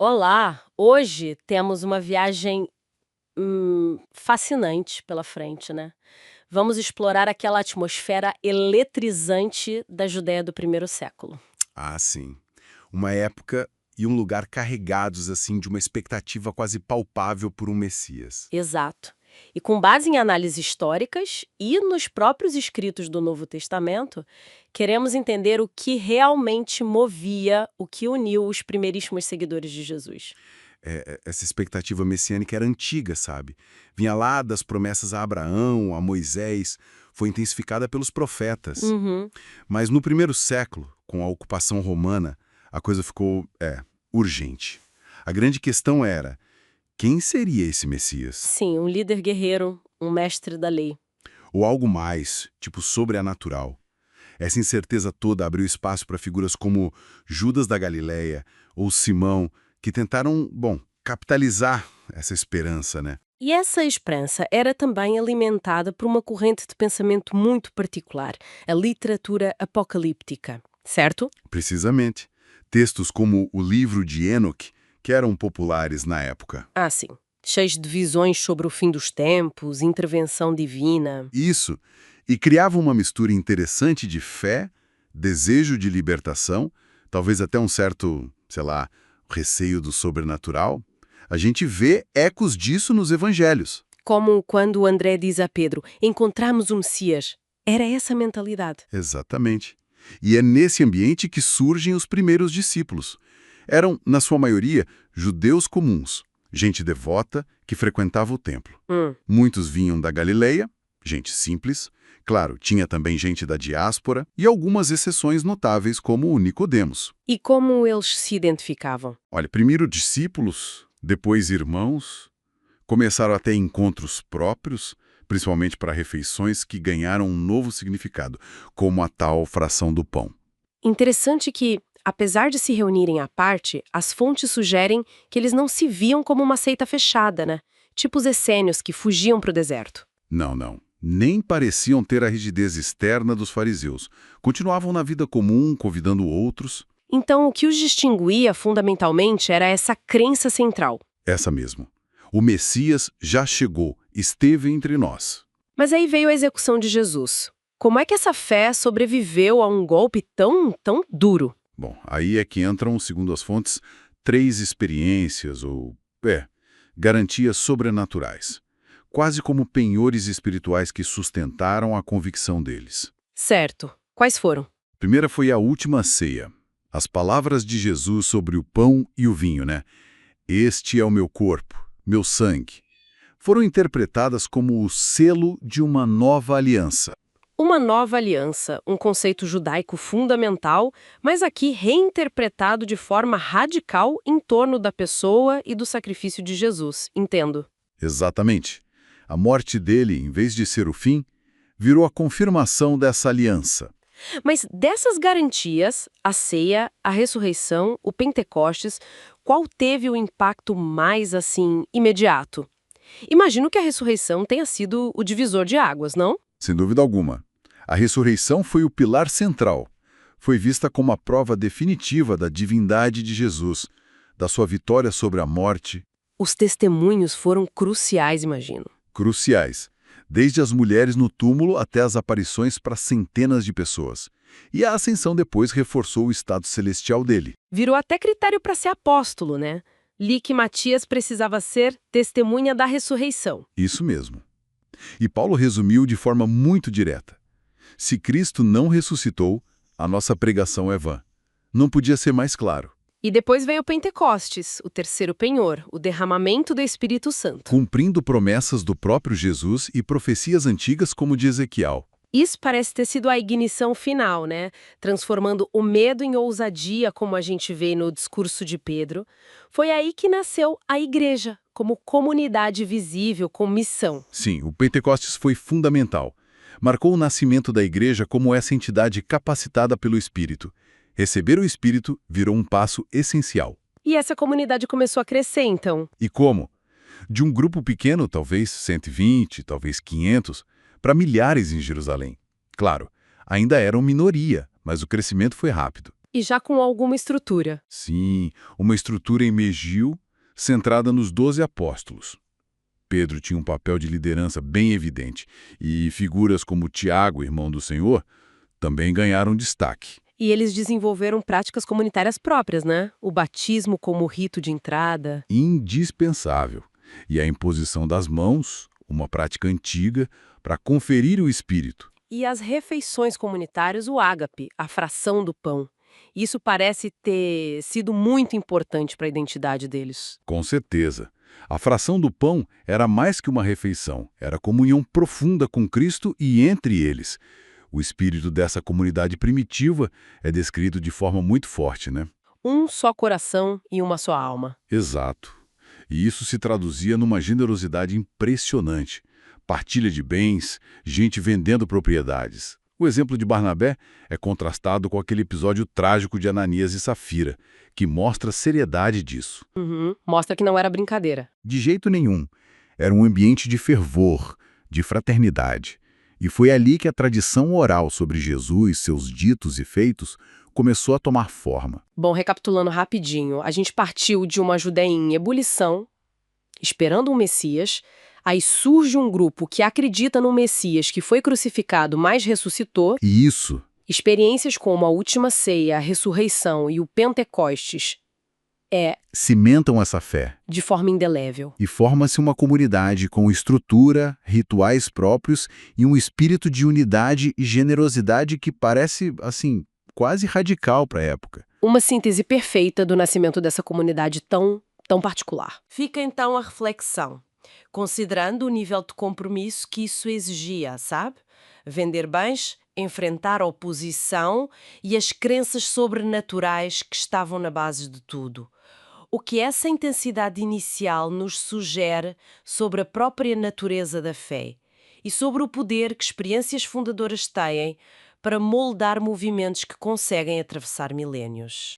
Olá! Hoje temos uma viagem fascinante pela frente, né? Vamos explorar aquela atmosfera eletrizante da Judéia do primeiro século. Ah, sim. Uma época e um lugar carregados assim de uma expectativa quase palpável por um Messias. Exato. E com base em análises históricas e nos próprios escritos do Novo Testamento, queremos entender o que realmente movia, o que uniu os primeiríssimos seguidores de Jesus. Essa expectativa messiânica era antiga, sabe? Vinha lá das promessas a Abraão, a Moisés, foi intensificada pelos profetas. Uhum. Mas no primeiro século, com a ocupação romana, a coisa ficou, urgente. A grande questão era, quem seria esse Messias? Sim, um líder guerreiro, um mestre da lei. Ou algo mais, tipo sobrenatural? Essa incerteza toda abriu espaço para figuras como Judas da Galileia ou Simão, que tentaram, capitalizar essa esperança, né? E essa esperança era também alimentada por uma corrente de pensamento muito particular, a literatura apocalíptica, certo? Precisamente. Textos como o livro de Enoque, que eram populares na época. Ah, sim. Cheios de visões sobre o fim dos tempos, intervenção divina. Isso. E criavam uma mistura interessante de fé, desejo de libertação, talvez até um certo, sei lá, receio do sobrenatural. A gente vê ecos disso nos evangelhos. Como quando André diz a Pedro: encontramos o Messias. Era essa a mentalidade. Exatamente. E é nesse ambiente que surgem os primeiros discípulos. Eram, na sua maioria, judeus comuns, gente devota que frequentava o templo. Muitos vinham da Galileia, gente simples. Claro, tinha também gente da diáspora e algumas exceções notáveis, como o Nicodemos. E como eles se identificavam? Olha, primeiro discípulos, depois irmãos, começaram a ter encontros próprios, principalmente para refeições que ganharam um novo significado, como a tal fração do pão. Interessante que, apesar de se reunirem à parte, as fontes sugerem que eles não se viam como uma seita fechada, né? Tipo os essênios que fugiam para o deserto. Não, não. Nem pareciam ter a rigidez externa dos fariseus. Continuavam na vida comum, convidando outros. Então, o que os distinguia fundamentalmente era essa crença central. Essa mesmo. O Messias já chegou, esteve entre nós. Mas aí veio a execução de Jesus. Como é que essa fé sobreviveu a um golpe tão duro? Bom, aí é que entram, segundo as fontes, 3 experiências garantias sobrenaturais. Quase como penhores espirituais que sustentaram a convicção deles. Certo. Quais foram? A primeira foi a última ceia. As palavras de Jesus sobre o pão e o vinho, né? Este é o meu corpo, meu sangue. Foram interpretadas como o selo de uma nova aliança. Uma nova aliança, um conceito judaico fundamental, mas aqui reinterpretado de forma radical em torno da pessoa e do sacrifício de Jesus. Entendo. Exatamente. A morte dele, em vez de ser o fim, virou a confirmação dessa aliança. Mas dessas garantias, a ceia, a ressurreição, o Pentecostes, qual teve o impacto mais, assim, imediato? Imagino que a ressurreição tenha sido o divisor de águas, não? Sem dúvida alguma. A ressurreição foi o pilar central. Foi vista como a prova definitiva da divindade de Jesus, da sua vitória sobre a morte. Os testemunhos foram cruciais, imagino. Cruciais, desde as mulheres no túmulo até as aparições para centenas de pessoas. E a ascensão depois reforçou o estado celestial dele. Virou até critério para ser apóstolo, né? Li que Matias precisava ser testemunha da ressurreição. Isso mesmo. E Paulo resumiu de forma muito direta. Se Cristo não ressuscitou, a nossa pregação é vã. Não podia ser mais claro. E depois veio o Pentecostes, o terceiro penhor, o derramamento do Espírito Santo. Cumprindo promessas do próprio Jesus e profecias antigas como de Ezequiel. Isso parece ter sido a ignição final, né? Transformando o medo em ousadia, como a gente vê no discurso de Pedro. Foi aí que nasceu a igreja, como comunidade visível, com missão. Sim, o Pentecostes foi fundamental. Marcou o nascimento da igreja como essa entidade capacitada pelo Espírito. Receber o Espírito virou um passo essencial. E essa comunidade começou a crescer, então. E como? De um grupo pequeno, talvez 120, talvez 500, para milhares em Jerusalém. Claro, ainda eram minoria, mas o crescimento foi rápido. E já com alguma estrutura. Sim, uma estrutura emergiu, centrada nos 12 apóstolos. Pedro tinha um papel de liderança bem evidente, e figuras como Tiago, irmão do Senhor, também ganharam destaque. E eles desenvolveram práticas comunitárias próprias, né? O batismo como rito de entrada. Indispensável. E a imposição das mãos, uma prática antiga, para conferir o Espírito. E as refeições comunitárias, o ágape, a fração do pão. Isso parece ter sido muito importante para a identidade deles. Com certeza. A fração do pão era mais que uma refeição, era comunhão profunda com Cristo e entre eles. O espírito dessa comunidade primitiva é descrito de forma muito forte, né? Um só coração e uma só alma. Exato. E isso se traduzia numa generosidade impressionante. Partilha de bens, gente vendendo propriedades. O exemplo de Barnabé é contrastado com aquele episódio trágico de Ananias e Safira, que mostra a seriedade disso. Mostra que não era brincadeira. De jeito nenhum. Era um ambiente de fervor, de fraternidade. E foi ali que a tradição oral sobre Jesus, seus ditos e feitos, começou a tomar forma. Bom, recapitulando rapidinho, a gente partiu de uma Judéia em ebulição, esperando um Messias, aí surge um grupo que acredita no Messias que foi crucificado, mas ressuscitou. E isso, Experiências como a Última Ceia, a Ressurreição e o Pentecostes cimentam essa fé. de forma indelével. E forma-se uma comunidade com estrutura, rituais próprios e um espírito de unidade e generosidade que parece, assim, quase radical para a época. Uma síntese perfeita do nascimento dessa comunidade tão particular. Fica então a reflexão, considerando o nível de compromisso que isso exigia, sabe? Vender bens, enfrentar a oposição e as crenças sobrenaturais que estavam na base de tudo. O que essa intensidade inicial nos sugere sobre a própria natureza da fé e sobre o poder que experiências fundadoras têm para moldar movimentos que conseguem atravessar milénios.